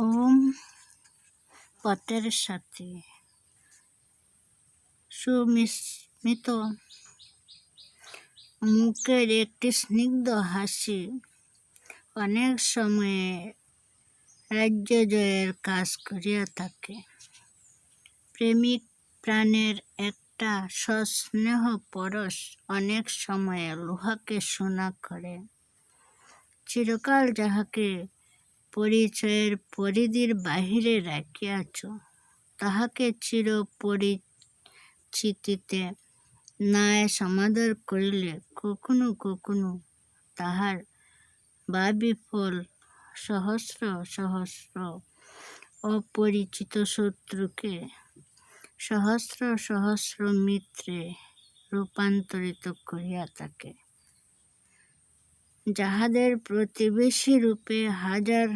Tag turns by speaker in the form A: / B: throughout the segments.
A: ওম পথের সাথে সুমিশ্রিত মুখের একটি স্নিগ্ধ হাসি অনেক সময়ে রাজ্য জয়ের কাজ করিয়া থাকে। প্রেমিক প্রাণের একটা সস্নেহ পরশ অনেক সময়ে লোহাকে সোনা করে। চিরকাল যাহাকে পরিচয়ের পরিধির বাহিরে রাখিয়াছ, তাহাকে চির পরিচিতিতে ন্যায় সমাদর করিলে কখনো কখনো তাহার বা-বিফল সহস্র সহস্র অপরিচিত শত্রুকে সহস্র সহস্র মিত্রে রূপান্তরিত করিয়া থাকে। যাহাদের প্রতিবেশী রূপে হাজার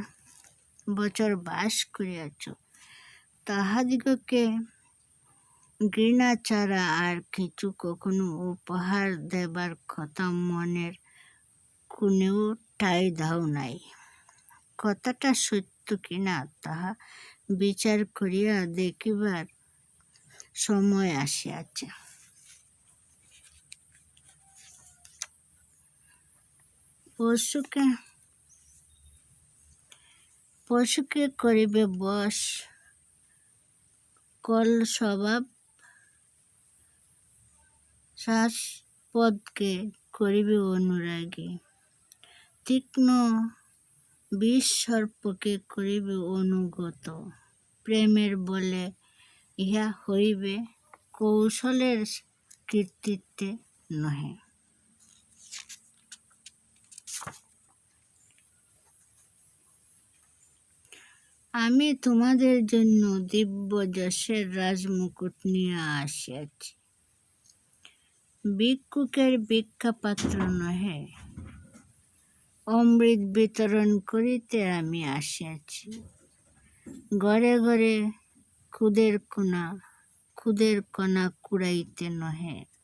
A: বছর বাস করিয়াছ, তাহাদিগকে ঘৃণা ছাড়া আর কিছু কখনো উপহার দেবার কথা মনের কোণেও ঠাঁই দাও নাই। কথাটা সত্য কিনা তাহা বিচার করিয়া দেখিবার সময় আসিয়াছে। পশুকে করিবে বশ, কল স্বভাব শ্বাসপদকে করিবে অনুরাগী, তীক্ষ্ণ বিষসর্পকে করিবে অনুগত। প্রেমের বলে ইহা হইবে, কৌশলের কৃতিত্বে নহে। আমি তোমাদের জন্য দিব্য যশের রাজমুকুট নিয়ে আসিয়াছি। ভিক্ষুকের ভিক্ষাপাত্র নহে, অমৃত বিতরণ করিতে আমি আসিয়াছি। ঘরে ঘরে খুদের কণা কুড়াইতে নহে।